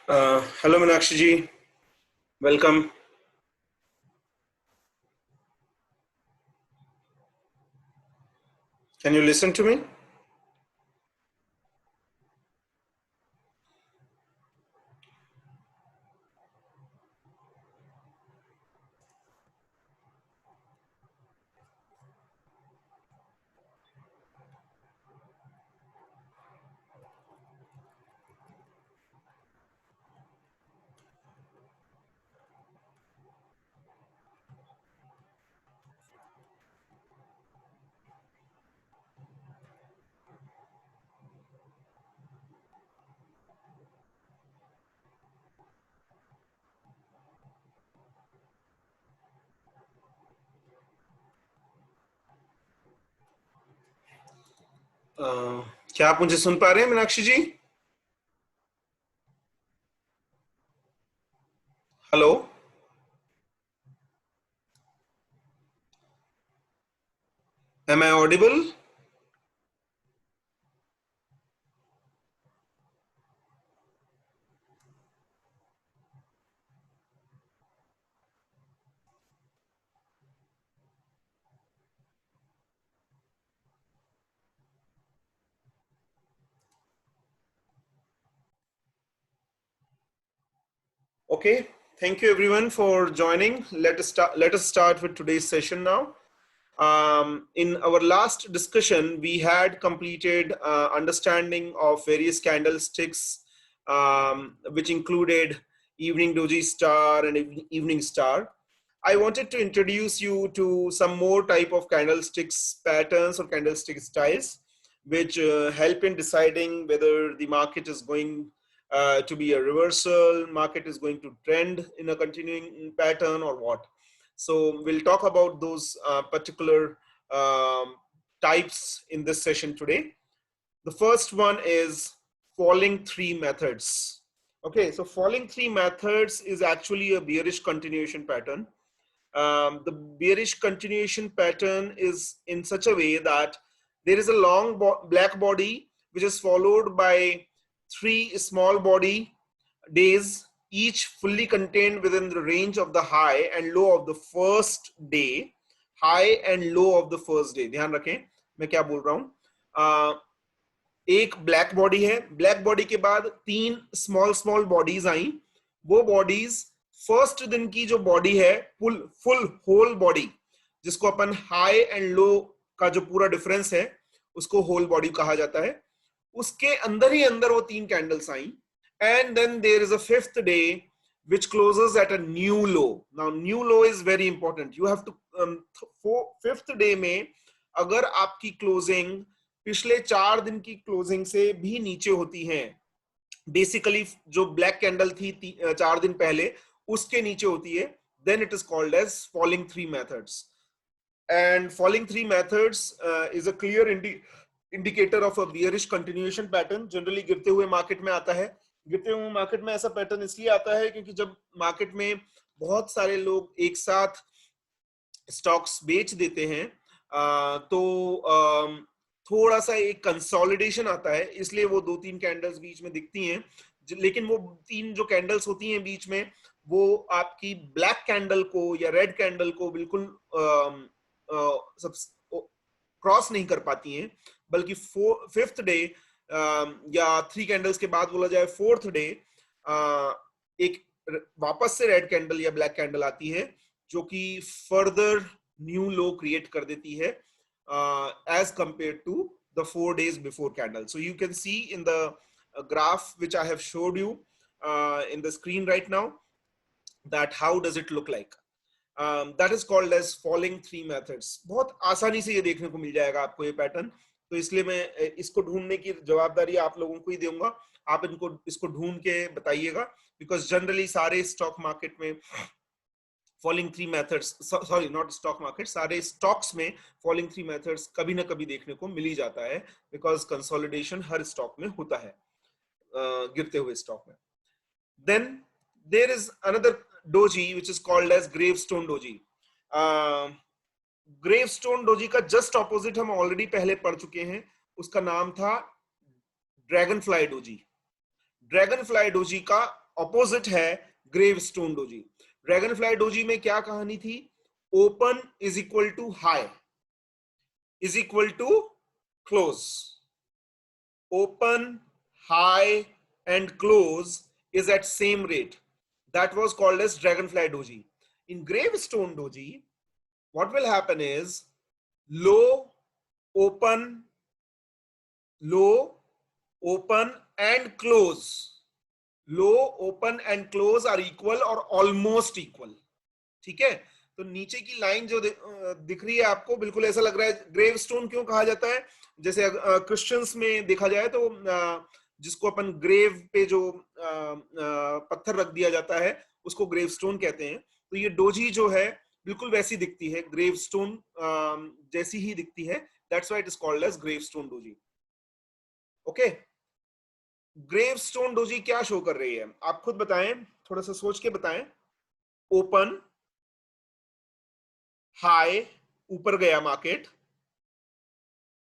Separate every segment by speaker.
Speaker 1: Hello Meenakshi ji, welcome. Can you listen to me? क्या आप मुझे सुन पा रहे हैं मीनाक्षी जी? Hello. Am I audible? Okay. Thank you everyone for joining. Let us start with today's session now. In our last discussion, we had completed understanding of various candlesticks, which included evening doji star and evening star. I wanted to introduce you to some more type of candlesticks patterns or candlestick styles, which help in deciding whether the market is going to be a reversal, market is going to trend in a continuing pattern or what. So we'll talk about those particular types in this session today. The first one is falling three methods. Okay, so falling three methods is actually a bearish continuation pattern. The bearish continuation pattern is in such a way that there is a long black body which is followed by three small body days, each fully contained within the range of the high and low of the first day. High and low of the first day, ध्यान रखें मैं क्या बोल रहा हूं. एक black body है, black body के बाद तीन स्मॉल स्मॉल बॉडीज आई. वो बॉडीज फर्स्ट दिन की जो बॉडी है, फुल होल बॉडी, जिसको अपन हाई एंड लो का जो पूरा डिफरेंस है उसको होल बॉडी कहा जाता है, उसके अंदर ही अंदर वो तीन candles I. And then there is a fifth day which closes at a new low. Now new low is very important. You have to fifth day में अगर आपकी क्लोजिंग पिछले 4 दिन की क्लोजिंग से भी नीचे होती है, बेसिकली जो ब्लैक कैंडल थी 4 दिन पहले उसके नीचे होती है, then it is called as falling three methods. And falling three methods is a clear indicator of a bearish continuation pattern. Generally गिरते हुए मार्केट में आता है. गिरते हुए मार्केट में ऐसा पैटर्न इसलिए आता है क्योंकि जब मार्केट में बहुत सारे लोग एक साथ स्टॉक्स बेच देते हैं तो थोड़ा सा एक कंसोलिडेशन आता है, इसलिए वो दो तीन कैंडल्स बीच में दिखती हैं. लेकिन वो तीन जो कैंडल्स होती हैं बीच में, वो आपकी ब्लैक कैंडल को या रेड कैंडल को बिल्कुल क्रॉस नहीं कर पाती हैं, बल्कि फिफ्थ डे या थ्री कैंडल्स के बाद बोला जाए फोर्थ डे एक वापस से रेड कैंडल या ब्लैक कैंडल आती है जो कि फर्दर न्यू लो क्रिएट कर देती है as compared to the 4 days before candle. So you can see in the graph which I have showed you in the screen right now, that how does it look like. That is called as falling three methods. बहुत आसानी से ये देखने को मिल जाएगा आपको ये pattern, तो इसलिए मैं इसको ढूंढने की जवाबदारी आप लोगों को ही दूंगा. आप इसको ढूंढ के बताइएगा, बिकॉज जनरली सारे स्टॉक मार्केट में falling three methods, sorry not stock market, सारे स्टॉक्स में फॉलिंग थ्री मेथड्स कभी ना कभी देखने को मिल ही जाता है, बिकॉज कंसोलिडेशन हर स्टॉक में होता है गिरते हुए स्टॉक में. Then there is another doji which is called as gravestone doji. Gravestone doji का जस्ट ऑपोजिट हम ऑलरेडी पहले पढ़ चुके हैं, उसका नाम था dragonfly doji. Dragonfly doji का ऑपोजिट है gravestone doji. Dragonfly doji में क्या कहानी थी? Open is equal to high is equal to close. Open, high and close is at same rate. That was called as dragonfly doji. In gravestone doji, what will happen is low, open, low, open and close. Low, open and close are equal or almost equal. ठीक है? तो नीचे की line जो दिख रही है आपको, बिल्कुल ऐसा लग रहा है। ग्रेवस्टोन क्यों कहा जाता है? जैसे क्रिश्चियंस में देखा जाए तो जिसको अपन ग्रेव पे जो पत्थर रख दिया जाता है उसको ग्रेवस्टोन कहते हैं। तो ये डोजी जो है बिल्कुल वैसी दिखती है, ग्रेवस्टोन जैसी ही दिखती है। That's why it is called as gravestone doji. Okay, gravestone doji क्या शो कर रही है आप खुद बताएं, थोड़ा सा सोच के बताएं। ओपन, हाई, ऊपर गया मार्केट,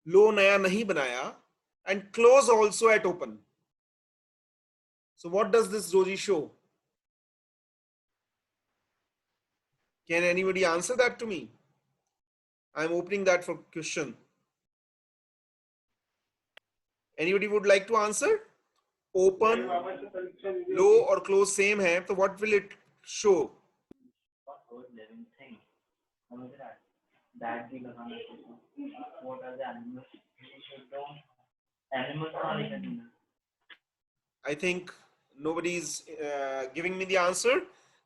Speaker 1: लो नया नहीं बनाया, and close also at open. So what does this doji show? Can anybody answer that to me? I am opening that for question. Anybody would like to answer? Open, low और close same है, तो what will it show?
Speaker 2: that भी लगाना चाहिए। What are the animals? Animals are even.
Speaker 1: I think nobody's giving me the answer.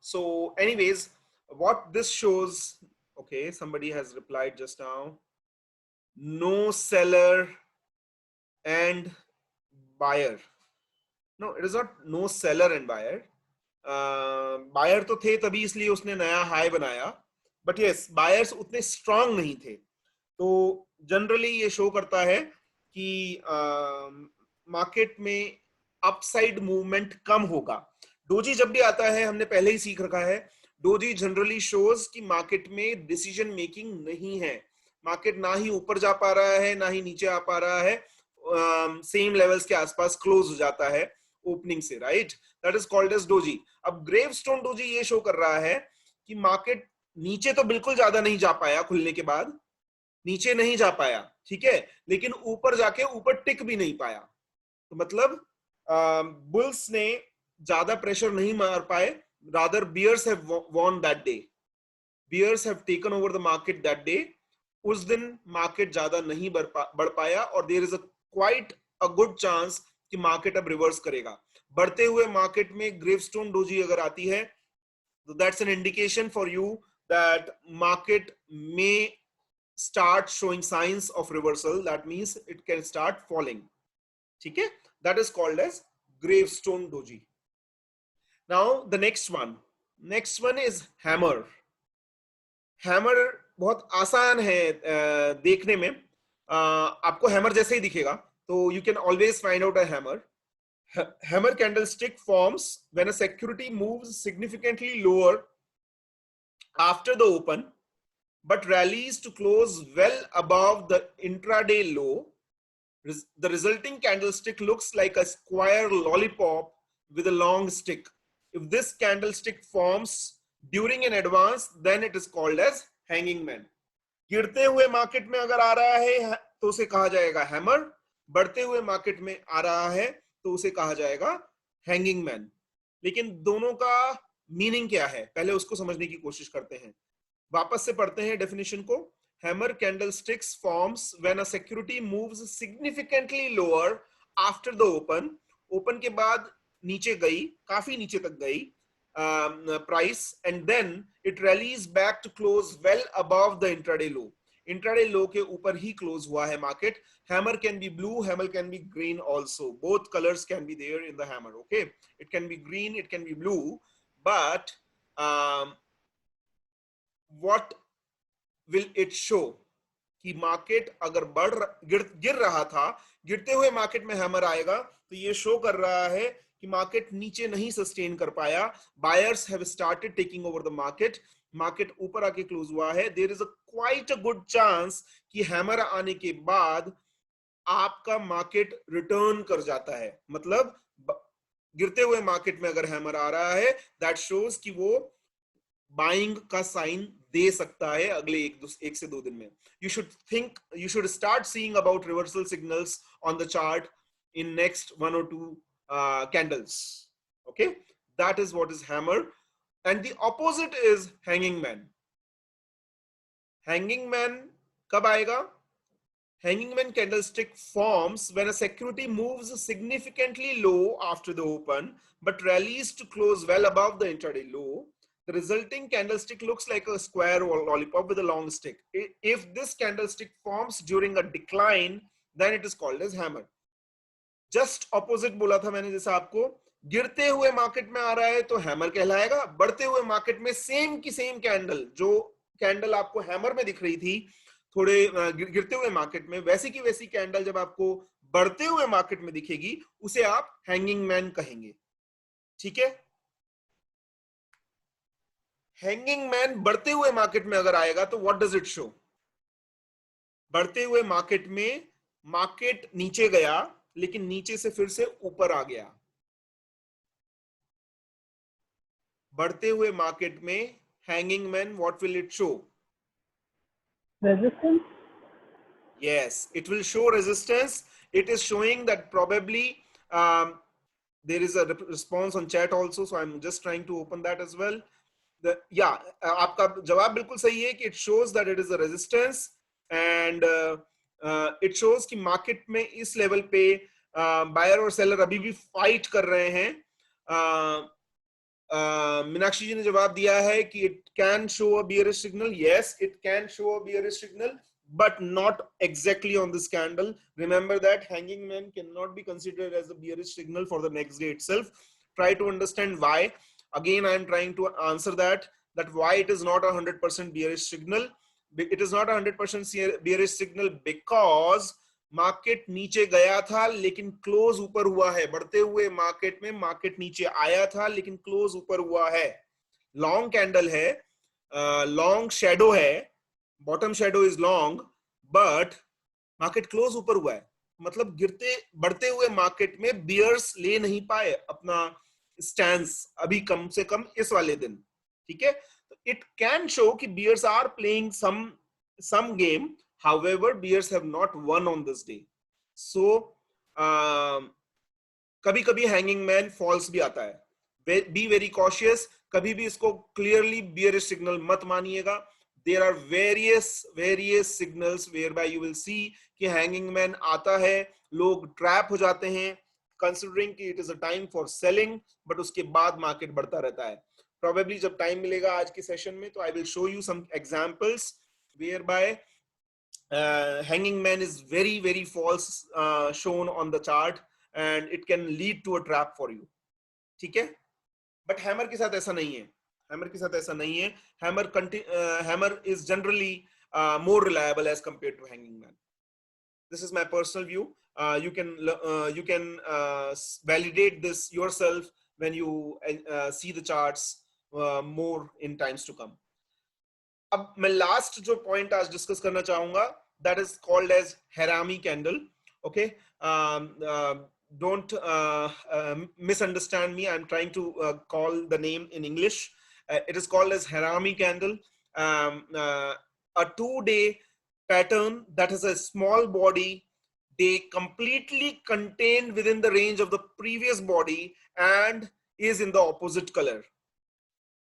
Speaker 1: So anyways, what this shows, okay, somebody has replied just now. No seller and buyer. No, it is not no seller and buyer. Buyer तो थे तभी इसलिए उसने नया high बनाया, but yes buyers उतने strong नहीं थे। तो जनरली ये शो करता है कि मार्केट में अपसाइड मूवमेंट कम होगा। डोजी जब भी आता है, हमने पहले ही सीख रखा है, डोजी जनरली शोज कि मार्केट में डिसीजन मेकिंग नहीं है। मार्केट ना ही ऊपर जा पा रहा है ना ही नीचे आ पा रहा है, सेम लेवल्स के आसपास क्लोज हो जाता है ओपनिंग से, right? That is called as doji. अब ग्रेवस्टोन डोजी ये शो कर रहा है कि मार्केट नीचे तो बिल्कुल ज्यादा नहीं जा पाया, खुलने के बाद नीचे नहीं जा पाया, ठीक है, लेकिन ऊपर जाके ऊपर टिक भी नहीं पाया। तो मतलब बुल्स ने ज्यादा प्रेशर नहीं मार पाए, rather bears have won that day. Bears have taken over the market that day. उस दिन मार्केट ज्यादा नहीं बढ़ पाया और there is a quite a good chance कि मार्केट अब रिवर्स करेगा। बढ़ते हुए मार्केट में ग्रेवस्टोन डोजी अगर आती है तो that's an indication for you that market में start showing signs of reversal. That means it can start falling. ठीक है? That is called as gravestone doji. Now the next one is hammer. Hammer बहुत आसान है देखने में, आपको hammer जैसे ही दिखेगा, तो you can always find out a hammer. Hammer candlestick forms when a security moves significantly lower after the open but rallies to close well above the intraday low. The resulting candlestick looks like a square lollipop with a long stick. If this candlestick forms during an advance, then it is called as hanging man. गिरते हुए market में अगर आ रहा है तो उसे कहा जाएगा हैमर, बढ़ते हुए मार्केट में आ रहा है तो उसे कहा जाएगा हैंगिंग मैन। लेकिन दोनों का मीनिंग क्या है, पहले उसको समझने की कोशिश करते हैं। वापस से पढ़ते हैं डेफिनेशन को। Hammer candlesticks forms when a security moves significantly lower after the open. Open के बाद नीचे गई, काफी नीचे तक गई price, and then it rallies back to close well above the intraday low. Intraday low के ऊपर ही क्लोज हुआ है market. Hammer can be blue, hammer can be green also, both colours can be there in the hammer. Okay, it can be green, it can be blue, but what will it show कि market अगर गिर रहा था, गिरते हुए market में hammer आएगा तो ये शो कर रहा है कि मार्केट नीचे नहीं सस्टेन कर पाया। Buyers have started taking over the market, market ऊपर आके क्लोज हुआ है। There is a quite a good chance कि हैमर आने के बाद आपका मार्केट रिटर्न कर जाता है, मतलब गिरते हुए मार्केट में अगर हैमर आ रहा है, दैट शोज कि वो बाइंग का साइन दे सकता है अगले एक से 2 दिन में. You should start seeing about reversal signals on the chart in next 1 or 2 candles. Okay, that is what is hammer. And the opposite is hanging man. Hanging man कब आएगा? Hanging man candlestick forms when a security moves significantly low after the open but rallies to close well above the intraday low. The resulting candlestick looks like a square or lollipop with a long stick. If this candlestick forms during a decline, then it is called as hammer. Just opposite बोला था मैंने जैसा आपको, गिरते हुए market में आ रहा है तो हैमर कहलाएगा, बढ़ते हुए मार्केट में सेम की सेम कैंडल, जो कैंडल आपको हैमर में दिख रही थी थोड़े गिरते हुए मार्केट में, वैसी की वैसी कैंडल जब आपको बढ़ते हुए मार्केट में दिखेगी उसे आप हैंगिंग मैन कहेंगे. ठीक है, हैंगिंग मैन बढ़ते हुए मार्केट में अगर आएगा तो व्हाट डज इट शो? बढ़ते हुए मार्केट में मार्केट नीचे गया लेकिन नीचे से फिर से ऊपर आ गया. बढ़ते हुए मार्केट में hanging man what will it show?
Speaker 3: Resistance?
Speaker 1: Yes, it will show resistance. It is showing that probably there is a response on chat also, so I'm just trying to open that as well. आपका जवाब बिल्कुल सही है कि it shows that it is a resistance and it shows कि market में इस level पे बायर और सेलर अभी भी फाइट कर रहे हैं. मीनाक्षी जी ने जवाब दिया है कि it can show a bearish signal. Yes, it can show a bearish signal, but not exactly on this candle. Remember that hanging man cannot be considered as a bearish signal for the next day itself. Try to understand why. Again, I am trying to answer that why it is not a 100% bearish signal. It is not a 100% bearish signal because market नीचे गया था लेकिन close ऊपर हुआ है. बढ़ते हुए market में मार्केट नीचे आया था लेकिन क्लोज ऊपर हुआ है. लॉन्ग कैंडल है, लॉन्ग शेडो है, bottom shadow is long, but market close ऊपर हुआ है. मतलब गिरते बढ़ते हुए मार्केट में बियर्स ले नहीं पाए अपना स्टैंस अभी कम से कम इस वाले दिन. ठीक है, इट कैन शो कि bears are playing some game. However, bears have not won on this day. So, कभी कभी हैंगिंग मैन फॉल्स भी आता है. Be very cautious. कभी भी इसको clearly bearish signal मत मानिएगा. There are various signals whereby you will see कि हैंगिंग मैन आता है, लोग ट्रैप हो जाते हैं considering कि it is a time for selling, but उसके बाद मार्केट बढ़ता रहता है. Probably जब टाइम मिलेगा आज के सेशन में तो I will show you some examples whereby hanging man is very false shown on the chart and it can lead to a trap for you. ठीक है, बट हैमर के साथ ऐसा नहीं है. हैमर के साथ ऐसा नहीं है. Hammer is generally more reliable as compared to hanging man. This is my personal view. You can validate this yourself when you see the charts more in times to come. अब मैं last जो point आज discuss करना चाहूंगा, that is called as Harami candle. Okay, don't misunderstand me. I'm trying to call the name in English. It is called as Harami candle. A 2-day pattern that has a small body, they completely contained within the range of the previous body and is in the opposite color.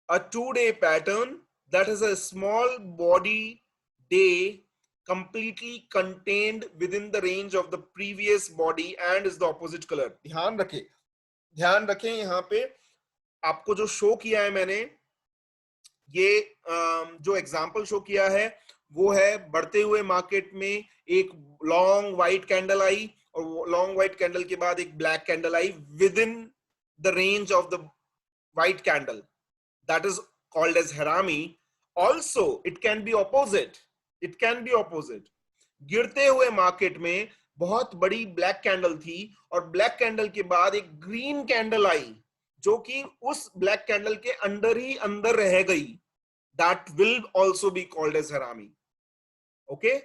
Speaker 1: A 2-day pattern that has a small body day completely contained within the range of the previous body and is the opposite color. ध्यान रखें यहाँ पे आपको जो show किया है मैंने, ये जो एग्जांपल शो किया है वो है बढ़ते हुए मार्केट में एक लॉन्ग व्हाइट कैंडल आई और लॉन्ग व्हाइट कैंडल के बाद एक black candle I with in the range of the white candle. That is called as Harami. Also, it can be opposite. It can be opposite. गिरते हुए market में बहुत बड़ी black candle थी और ब्लैक कैंडल के बाद एक ग्रीन कैंडल आई जो कि उस ब्लैक कैंडल के अंदर ही अंदर रह गई. That will also be called as Harami. Okay?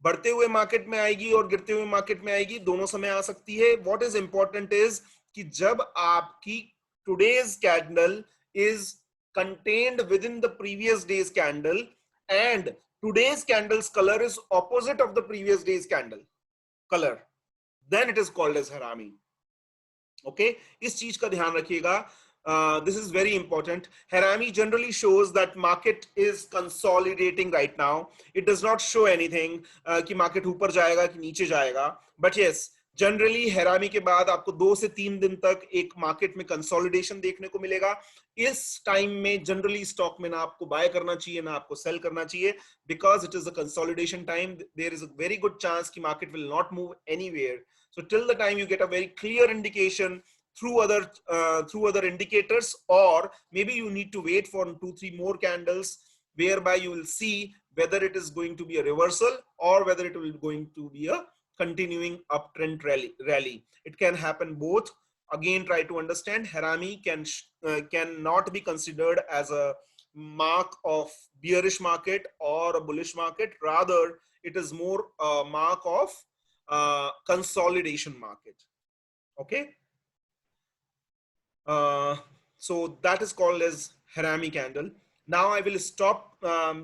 Speaker 1: बढ़ते हुए मार्केट में आएगी और गिरते हुए मार्केट में आएगी, दोनों समय आ सकती है. What is important is कि जब आपकी today's candle is contained within the previous day's candle and today's candle's color is opposite of the previous day's candle color, then it is called as harami. Okay, इस चीज का ध्यान रखिएगा. This is very important. Harami generally shows that market is consolidating right now. It does not show anything कि market ऊपर जाएगा कि नीचे जाएगा. But yes, जनरली हैरामी के बाद आपको 2 से 3 दिन तक एक मार्केट में कंसोलिडेशन देखने को मिलेगा. इस टाइम में जनरली स्टॉक में ना आपको बाय करना चाहिए ना आपको सेल करना चाहिए, because it is a consolidation time. There is a very good chance कि market will not move anywhere. So till the time you get a very clear indication through other indicators, or maybe you need to wait for 2-3 more candles whereby you will see whether it is going to be a reversal or whether it will going to be a continuing uptrend rally. It can happen both. Again, try to understand, harami cannot be considered as a mark of bearish market or a bullish market. Rather, it is more a mark of consolidation market. Okay, so that is called as harami candle. Now I will stop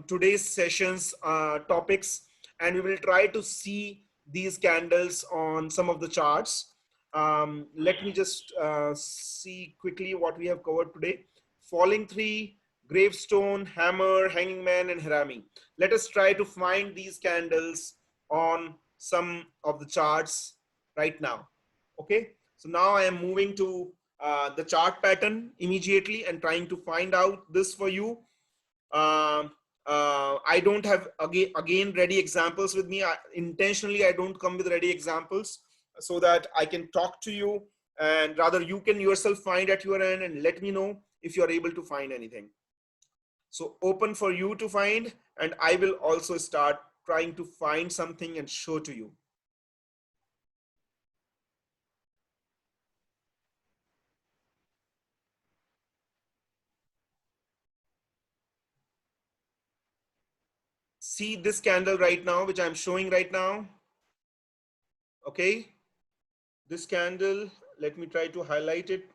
Speaker 1: today's sessions topics, and we will try to see these candles on some of the charts. Let me just see quickly what we have covered today. Falling three, gravestone, hammer, hanging man, and harami. Let us try to find these candles on some of the charts right now. Okay, so now I am moving to the chart pattern immediately and trying to find out this for you. I don't have again ready examples with me. Intentionally I don't come with ready examples so that I can talk to you, and rather you can yourself find at your end and let me know if you are able to find anything. So open for you to find, and I will also start trying to find something and show to you. See this candle right now, which I'm showing right now. Okay, this candle, let me try to highlight it.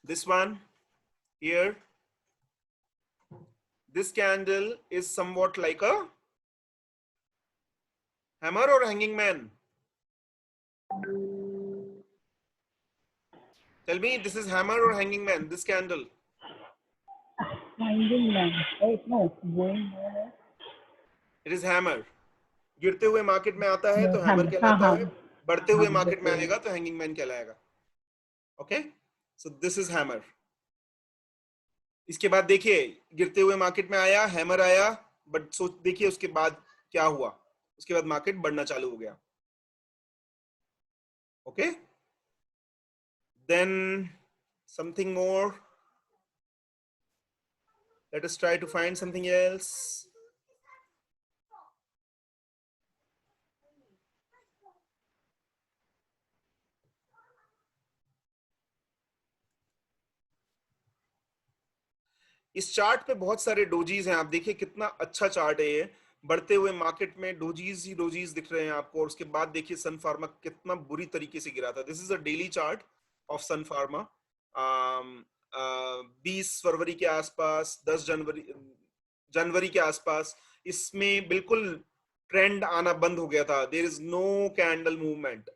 Speaker 1: This one here, this candle is somewhat like a hammer or hanging man. Tell me, this is hammer or hanging man, this candle?
Speaker 2: Hanging man. Oh, no, going on.
Speaker 1: It is hammer. गिरते हुए market में आता है तो
Speaker 2: No,
Speaker 1: hammer
Speaker 2: hammer.
Speaker 1: कहलाता है, बढ़ते हुए
Speaker 2: हाँ,
Speaker 1: मार्केट में
Speaker 2: जैसे
Speaker 1: आएगा तो हैंगिंग मैन कहलाएगा. Okay, so this is hammer. इसके बाद देखिए, गिरते हुए मार्केट में आया, हैमर आया, बट सोच देखिए उसके बाद क्या हुआ. उसके बाद मार्केट बढ़ना चालू हो गया. Okay, then something more. Let us try to find something else. इस चार्ट पे बहुत सारे डोजीज हैं. आप देखिए कितना अच्छा चार्ट है ये. बढ़ते हुए मार्केट में डोजीज ही डोजीज दिख रहे हैं आपको. और उसके बाद देखिए सन फार्मा कितना बुरी तरीके से गिरा था. This is a daily chart of Sun Pharma. 20 फरवरी के आसपास, 10 जनवरी के आसपास इसमें बिल्कुल ट्रेंड आना बंद हो गया था. There is no candle movement.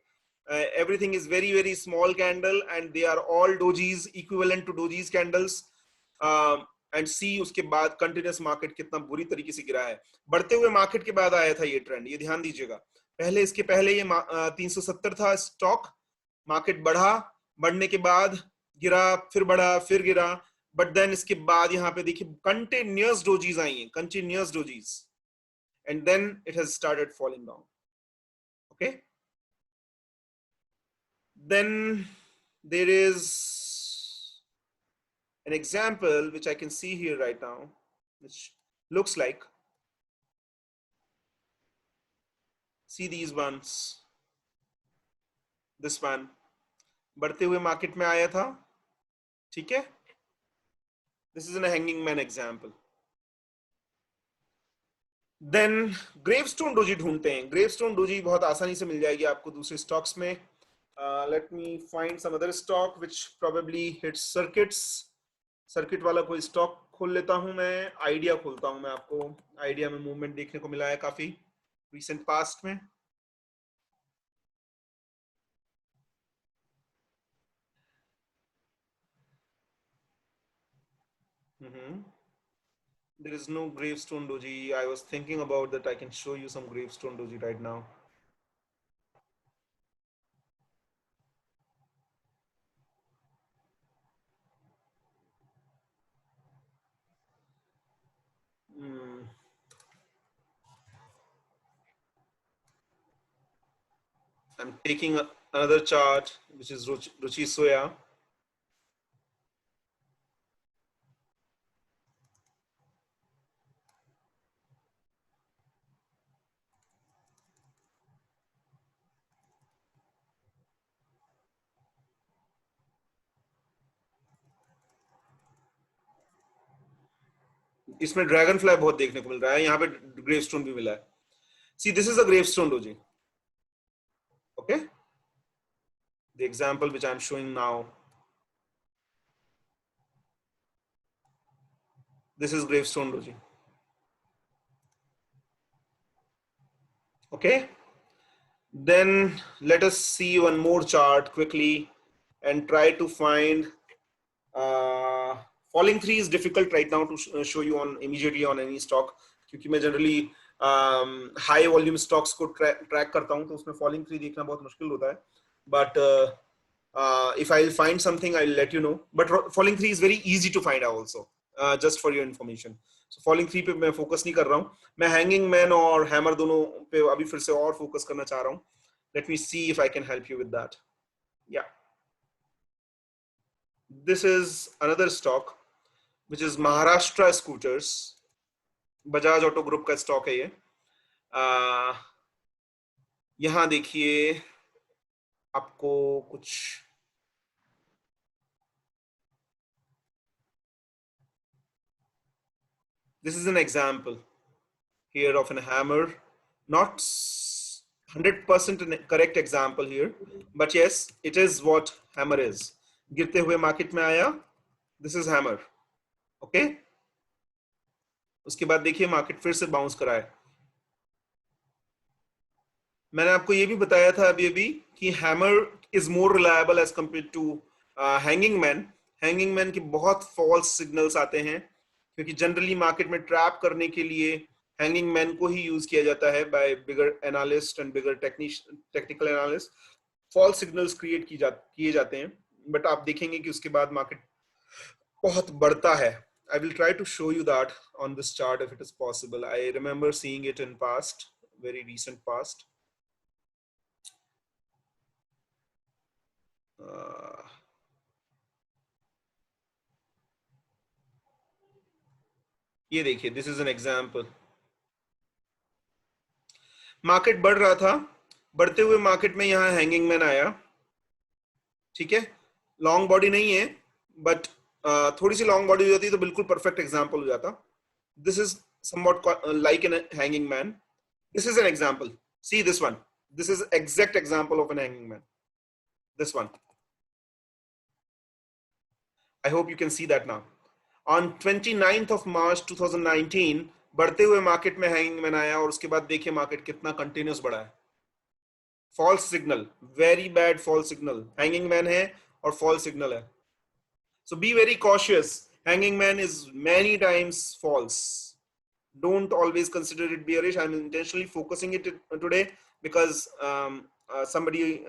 Speaker 1: everything is very very small candle and they are all dojis, equivalent to dojis candles. And see उसके बाद कंटिन्यूस मार्केट कितना बुरी तरीके से गिरा है. बढ़ते हुए मार्केट के बाद आया था ये ट्रेंड, ये ध्यान दीजिएगा. पहले इसके पहले ये 370 था स्टॉक. मार्केट बढ़ा, बढ़ने के बाद गिरा, फिर बढ़ा, फिर गिरा. बट देन इसके बाद यहाँ पे देखिए कंटिन्यूस डोजीज आई हैं, continuous dojis, and then it has started falling down. Okay, then there is an example which I can see here right now, which looks like, see these ones, this one, बढ़ते हुए market में आया था, ठीक है। This is an hanging man example. Then gravestone doji ढूंढते हैं। Gravestone doji बहुत आसानी से मिल जाएगी आपको दूसरे स्टॉक्स में। Let me find some other stock which probably hits circuits. Circuit वाला कोई स्टॉक खोल लेता हूं मैं। आइडिया खोलता हूं मैं। आपको आइडिया में मूवमेंट देखने को मिला है काफी रिसेंट पास्ट में। There is no gravestone doji. I was thinking about that. I can show you some gravestone doji right now. Hmm. I'm taking another chart, which is Ruchi Soya. इसमें dragon fly बहुत देखने को मिल रहा है, यहाँ पे gravestone भी मिला है। See, this is a gravestone doji. Okay, the example which I'm showing now. This is gravestone doji. Okay. Then let us see one more chart quickly and try to find. Falling 3 is difficult right now to show you on immediately on any stock, क्योंकि मैं generally high volume stocks को track करता हूँ, तो उसमें falling 3 देखना बहुत मुश्किल होता है. But if I'll find something, I'll let you know. But falling 3 is very easy to find out also, just for your information. So falling 3 पे मैं focus नहीं कर रहा हूँ. मैं hanging man और hammer दोनों पे अभी फिर से और focus करना चाह रहा हूँ. Let me see if I can help you with that. Yeah. This is another stock, which is Maharashtra Scooters. Bajaj auto group का स्टॉक है ये. यहां देखिए आपको कुछ this is an example here of a hammer, not 100% correct example here, but yes, it is what hammer is. गिरते हुए market में आया, this is hammer. Okay, उसके बाद देखिए मार्केट फिर से बाउंस कराए. मैंने आपको ये भी बताया था अभी अभी कि hammer is more reliable as compare to hanging man. Hanging man के बहुत फॉल्स सिग्नल्स आते हैं, क्योंकि जनरली मार्केट में ट्रैप करने के लिए हैंगिंग मैन को ही यूज किया जाता है by bigger analyst and bigger technical analyst. False signals create किए जाते हैं, बट आप देखेंगे कि उसके बाद मार्केट बहुत बढ़ता है. I will try to show you that on this chart if it is possible. I remember seeing it in past, very recent past. ये देखिए, this is an example. Market बढ़ रहा था, बढ़ते हुए मार्केट में यहां हैंगिंग मैन आया. ठीक है, लॉन्ग बॉडी नहीं है, बट थोड़ी सी लॉन्ग बॉडी हो जाती तो बिल्कुल परफेक्ट एग्जाम्पल हो जाता. This is somewhat like an hanging man. This is an example. See this one. This is exact example of an hanging man. This one. I hope you can see that now. On 29th of March 2019 बढ़ते हुए market में hanging man आया, और उसके बाद देखिए market कितना continuous बढ़ा है. False signal, very bad false signal. Hanging man है और फॉल्स सिग्नल है. So be very cautious. Hanging man is many times false. Don't always consider it bearish. I'm intentionally focusing it today because somebody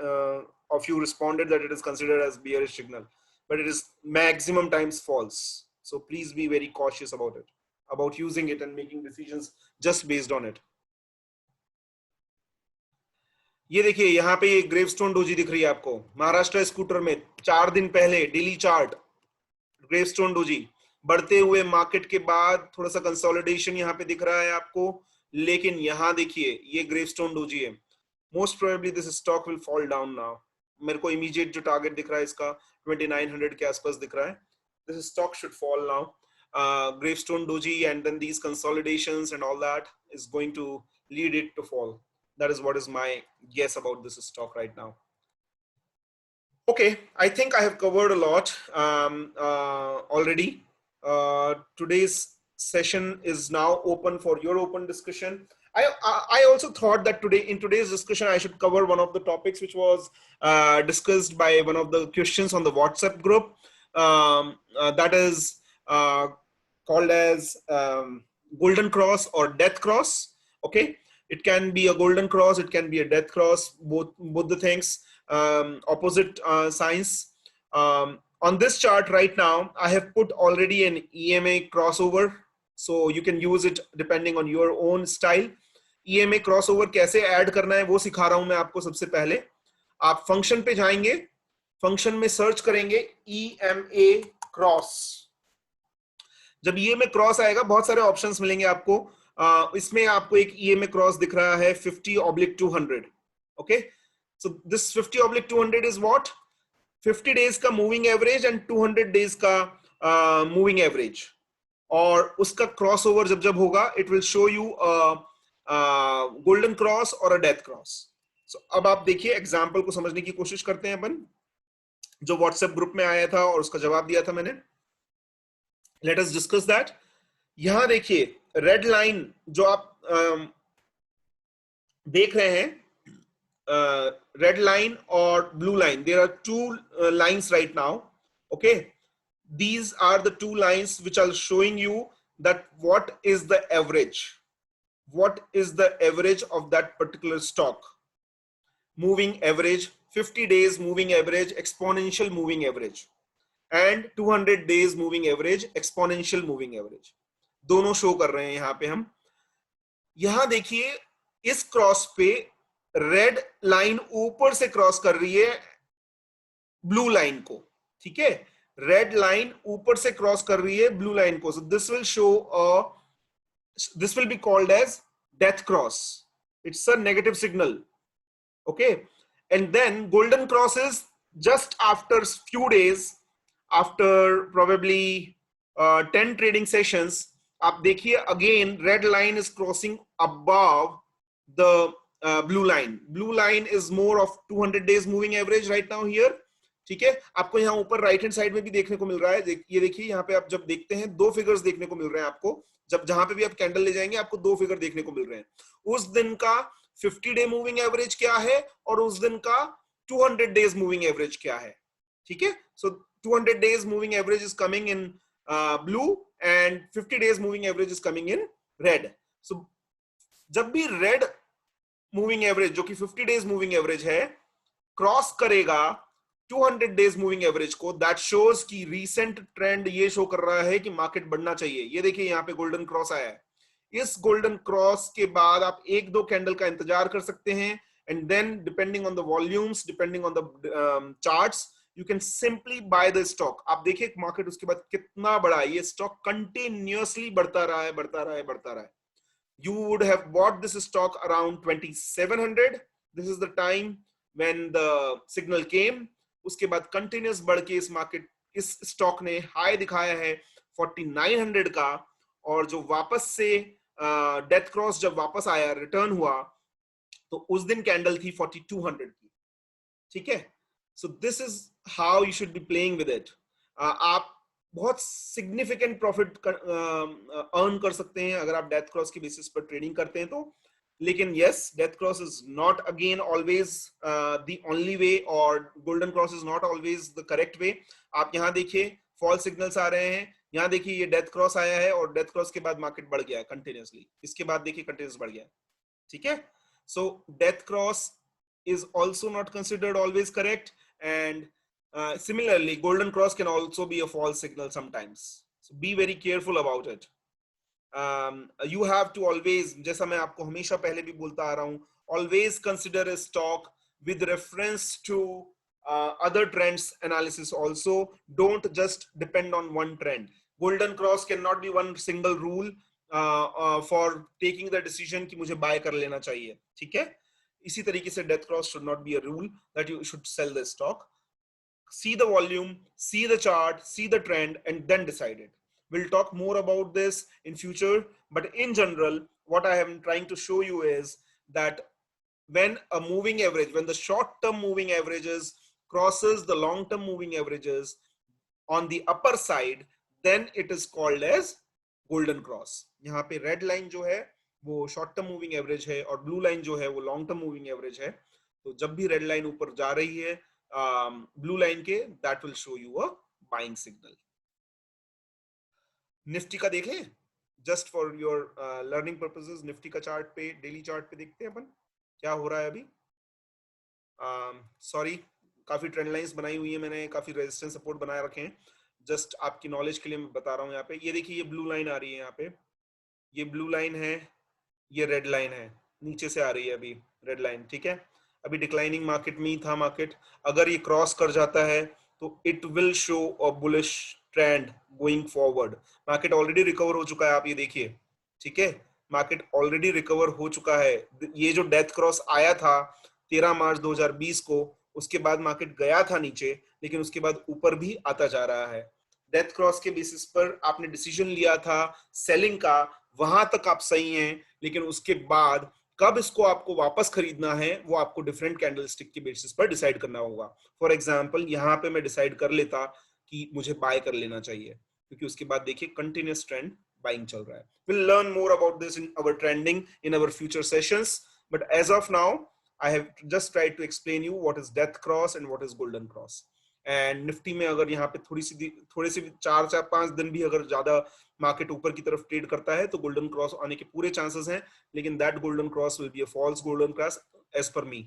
Speaker 1: of you responded that it is considered as bearish signal, but it is maximum times false. So please be very cautious about it, about using it and making decisions just based on it. ये देखिए यहाँ पे ये gravestone doji दिख रही है आपको Maharashtra scooter में 4 दिन पहले. डेली चार्ट ग्रेवस्टोन डोजी बढ़ते हुए मार्केट के बाद थोड़ा सा कंसोलिडेशन यहाँ पे दिख रहा है आपको, लेकिन यहाँ देखिए ये ग्रेवस्टोन डोजी है. Most probably this stock will fall down now. मेरे को इमीडिएट जो टारगेट दिख रहा है इसका 2900 के आसपास दिख रहा है. This stock should fall now. Gravestone Doji and then these consolidations and all that is going to lead it to fall. That is what is my guess about this stock right now. Okay, I think I have covered a lot already. Today's session is now open for your open discussion. I also thought that in today's discussion I should cover one of the topics which was discussed by one of the questions on the WhatsApp group. That is called as golden cross or death cross. Okay, it can be a golden cross, it can be a death cross, both the things, opposite signs. On this chart right now I have put already an EMA crossover, so you can use it depending on your own style. EMA crossover कैसे add करना है वो सिखा रहा हूं मैं आपको. सबसे पहले आप फंक्शन पे जाएंगे, फंक्शन में सर्च करेंगे EMA क्रॉस. जब EMA क्रॉस आएगा बहुत सारे ऑप्शंस मिलेंगे आपको. इसमें आपको एक EMA क्रॉस दिख रहा है 50/200. Okay, so this 50/200 is what? 50 days का मूविंग एवरेज एंड 200 days का मूविंग एवरेज. और उसका क्रॉसओवर जब जब होगा it will show you golden cross और अ डेथ क्रॉस. सो अब आप देखिए एग्जांपल को समझने की कोशिश करते हैं अपन, जो व्हाट्सएप ग्रुप में आया था और उसका जवाब दिया था मैंने. Let us discuss that. यहां देखिए रेड लाइन जो आप देख रहे हैं, red line or blue line, there are two lines right now. Okay, these are the two lines which are showing you that what is the average of that particular stock. Moving average, 50 days moving average, exponential moving average, and 200 days moving average, exponential moving average. दोनों show कर रहे हैं यहां पे हम. यहां देखिए इस क्रॉस पे रेड लाइन ऊपर से क्रॉस कर रही है ब्लू लाइन को. ठीक है, रेड लाइन ऊपर से क्रॉस कर रही है ब्लू लाइन को. So this will show this will be called as death cross. It's a negative signal. Okay, and then golden cross is just after few days, after probably 10 trading sessions. आप देखिए again red line is crossing above the blue line is more of 200 days moving average right now here. ठीक है, आपको यहाँ ऊपर right hand side में भी देखने को मिल रहा है. ये देखिए यहाँ पे आप जब देखते हैं दो फिगर्स देखने को मिल रहे हैं आपको. जब जहां पे भी आप कैंडल ले जाएंगे आपको दो फिगर देखने को मिल रहे हैं. उस दिन का 50 डे मूविंग एवरेज क्या है और उस दिन का 200 डेज मूविंग एवरेज क्या है. ठीक है, so 200 days moving average is coming in blue and 50 days moving average is coming in red. So जब भी रेड मूविंग एवरेज जो कि 50 डेज मूविंग एवरेज है क्रॉस करेगा 200 डेज मूविंग एवरेज को, दैट शोज कि रीसेंट ट्रेंड ये show कर रहा है कि मार्केट बढ़ना चाहिए. ये देखिए यहाँ पे गोल्डन क्रॉस आया है. इस गोल्डन क्रॉस के बाद आप एक दो कैंडल का इंतजार कर सकते हैं and then depending on the volumes, depending on the charts, you can simply buy the stock. आप देखिए मार्केट उसके बाद कितना बड़ा है. ये स्टॉक कंटिन्यूअसली बढ़ता रहा है, बढ़ता रहा है, बढ़ता रहा है. You would have bought this stock around 2700. This is the time when the signal came. उसके बाद कंटिन्यूस बढ़ के इस स्टॉक ने हाई दिखाया है 4900 का, और जो वापस से डेथ क्रॉस जब वापस आया, रिटर्न हुआ, तो उस दिन कैंडल थी 4200 की. ठीक है, so this is how you should be playing with it. आप बहुत सिग्निफिकेंट प्रॉफिट अर्न कर सकते हैं अगर आप डेथ क्रॉस के बेसिस पर ट्रेडिंग करते हैं तो. लेकिन yes, death cross is not again always the only way, और golden cross is not always the correct way. आप यहाँ देखिए फॉल सिग्नल्स आ रहे हैं. यहाँ देखिए ये डेथ क्रॉस आया है और डेथ क्रॉस के बाद मार्केट बढ़ गया है कंटिन्यूअसली. इसके बाद देखिए कंटिन्यूअस बढ़ गया. ठीक है, so death cross is also not considered always correct, and similarly golden cross can also be a false signal sometimes, so be very careful about it. You have to always, जैसा मैं आपको हमेशा पहले भी बोलता आ रहा हूँ, always consider a stock with reference to other trends analysis also. Don't just depend on one trend. Golden cross cannot be one single rule for taking the decision कि मुझे buy कर लेना चाहिए. ठीक है, इसी तरीके से death cross should not be a rule that you should sell the stock. See the volume, see the chart, see the trend, and then decide it. We'll talk more about this in future, but in general, what I am trying to show you is that when a moving average, when the short-term moving averages crosses the long-term moving averages on the upper side, then it is called as golden cross. यहाँ पे red line जो है वो short term moving average है और blue line जो है वो long term moving average है. तो जब भी red line ऊपर जा रही है blue line के, that will show you a buying signal. Nifty का देख लें, just for your learning purposes. Nifty का चार्ट पे, डेली चार्ट पे देखते हैं अपन क्या हो रहा है अभी. सॉरी, काफी ट्रेंड लाइंस बनाई हुई है मैंने, काफी रेजिस्टेंस सपोर्ट बनाए रखे हैं. जस्ट आपकी नॉलेज के लिए मैं बता रहा हूँ. यहाँ पे ये देखिए, ये ब्लू लाइन आ रही है, यहाँ पे ये ब्लू लाइन है, ये रेड लाइन है, नीचे से आ रही है अभी रेड लाइन. ठीक है, अभी डिक्लाइनिंग मार्केट में ही था मार्केट. अगर ये क्रॉस कर जाता है तो it will show a bullish trend going forward. Market already recover हो चुका है, आप ये देखिए. ठीक है, मार्केट ऑलरेडी रिकवर हो चुका है. ये जो डेथ क्रॉस आया था 13 मार्च 2020 को, उसके बाद मार्केट गया था नीचे, लेकिन उसके बाद ऊपर भी आता जा रहा है. डेथ क्रॉस के बेसिस पर आपने डिसीजन लिया था सेलिंग का, वहां तक आप सही हैं, लेकिन उसके बाद कब इसको आपको वापस खरीदना है वो आपको डिफरेंट कैंडलस्टिक के बेसिस पर डिसाइड करना होगा. फॉर एग्जांपल यहाँ पे मैं डिसाइड कर लेता कि मुझे बाय कर लेना चाहिए, क्योंकि उसके बाद देखिए कंटिन्यूअस ट्रेंड बाइंग चल रहा है. Will learn more about this in our trending in our future sessions, but as of now I have just tried to explain you what is death cross and what is golden cross. And Nifty में अगर यहाँ पे थोड़े से 4-5 दिन भी अगर ज्यादा मार्केट ऊपर की तरफ ट्रेड करता है तो गोल्डन क्रॉस आने के पूरे चांसेस हैं, लेकिन that golden cross will be a false golden cross as per me.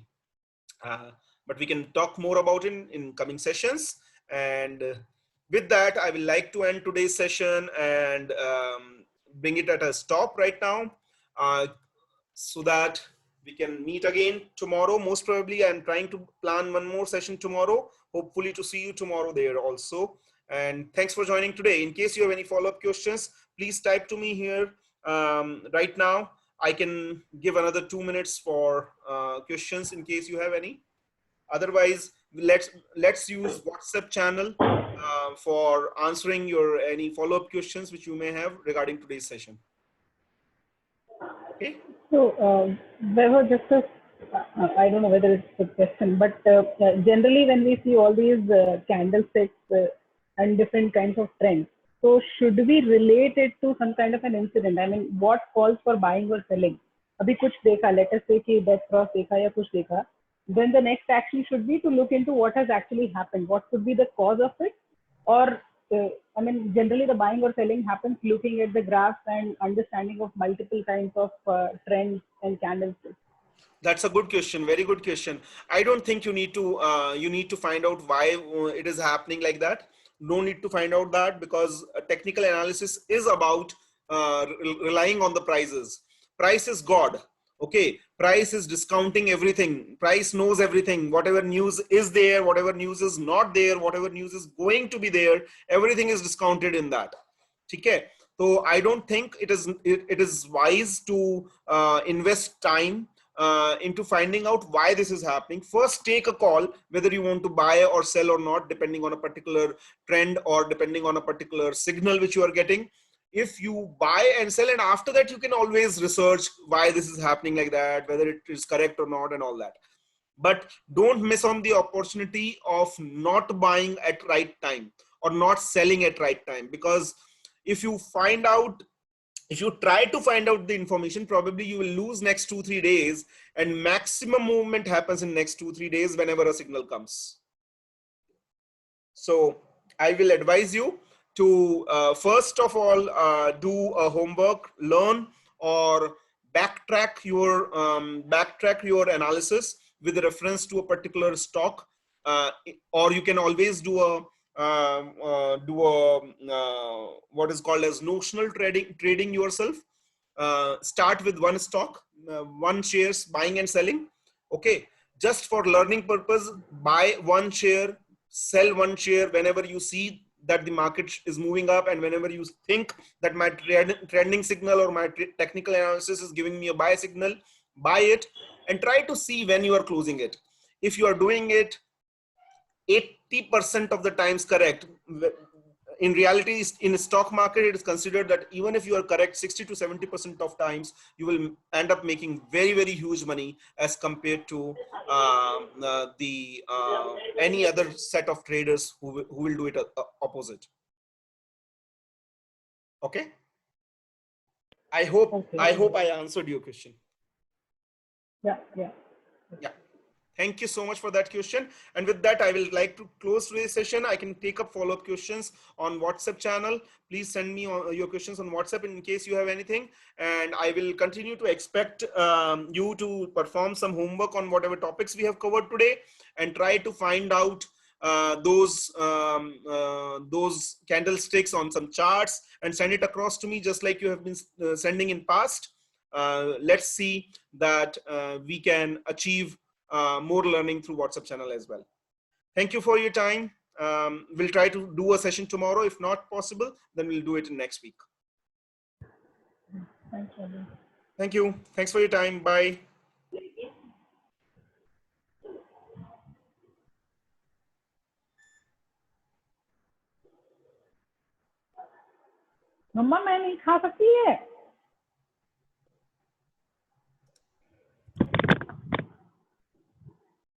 Speaker 1: But we can talk more about it in coming sessions. And with that, I will like to end today's session and bring it at a stop right now, so that we can meet again tomorrow. Most probably I'm trying to plan one more session tomorrow, hopefully to see you tomorrow there also. And thanks for joining today. In case you have any follow-up questions, please type to me here right now. I can give another 2 minutes for questions in case you have any. Otherwise, let's use WhatsApp channel for answering your any follow-up questions which you may have regarding today's session. Okay.
Speaker 3: So, there was just a, I don't know whether it's a question, but generally when we see all these candlesticks and different kinds of trends, so should we relate it to some kind of an incident? I mean, what calls for buying or selling? अभी कुछ देखा, let us say कि death cross देखा या कुछ देखा, then the next action should be to look into what has actually happened. What could be the cause of it? Or I mean, generally the buying or selling happens looking at the graphs and understanding of multiple kinds of trends and candlesticks.
Speaker 1: That's a good question. Very good question. I don't think you need to find out why it is happening like that. No need to find out that, because technical analysis is about relying on the prices. Price is God. Okay, price is discounting everything. Price knows everything. Whatever news is there, whatever news is not there, whatever news is going to be there, everything is discounted in that. Okay, so I don't think it is wise to invest time into finding out why this is happening. First, take a call whether you want to buy or sell or not, depending on a particular trend or depending on a particular signal which you are getting. If you buy and sell, and after that you can always research why this is happening like that, whether it is correct or not and all that. But don't miss on the opportunity of not buying at right time or not selling at right time, because if you try to find out the information, probably you will lose next 2-3 days, and maximum movement happens in next 2-3 days whenever a signal comes. So I will advise you to first of all do a homework, learn or backtrack your analysis with reference to a particular stock, or you can always do a what is called as notional trading yourself. Start with one stock, one shares, buying and selling. Okay, just for learning purpose, buy one share, sell one share whenever you see that the market is moving up, and whenever you think that my trending signal or my technical analysis is giving me a buy signal, buy it, and try to see when you are closing it. If you are doing it 80% of the times correct, in reality, in a stock market, it is considered that even if you are correct 60 to 70% of times, you will end up making very, very huge money as compared to any other set of traders who will do it opposite. Okay. I hope I answered your question.
Speaker 3: Yeah.
Speaker 1: Thank you so much for that question. And with that, I will like to close today's session. I can take up follow-up questions on WhatsApp channel. Please send me your questions on WhatsApp in case you have anything. And I will continue to expect you to perform some homework on whatever topics we have covered today, and try to find out those candlesticks on some charts and send it across to me, just like you have been sending in past. Let's see that we can achieve more learning through WhatsApp channel as well. Thank you for your time. We'll try to do a session tomorrow. If not possible, then we'll do it next week. Thank you. Thanks for your time. Bye.
Speaker 3: मम्मा मैं नहीं खा सकती है।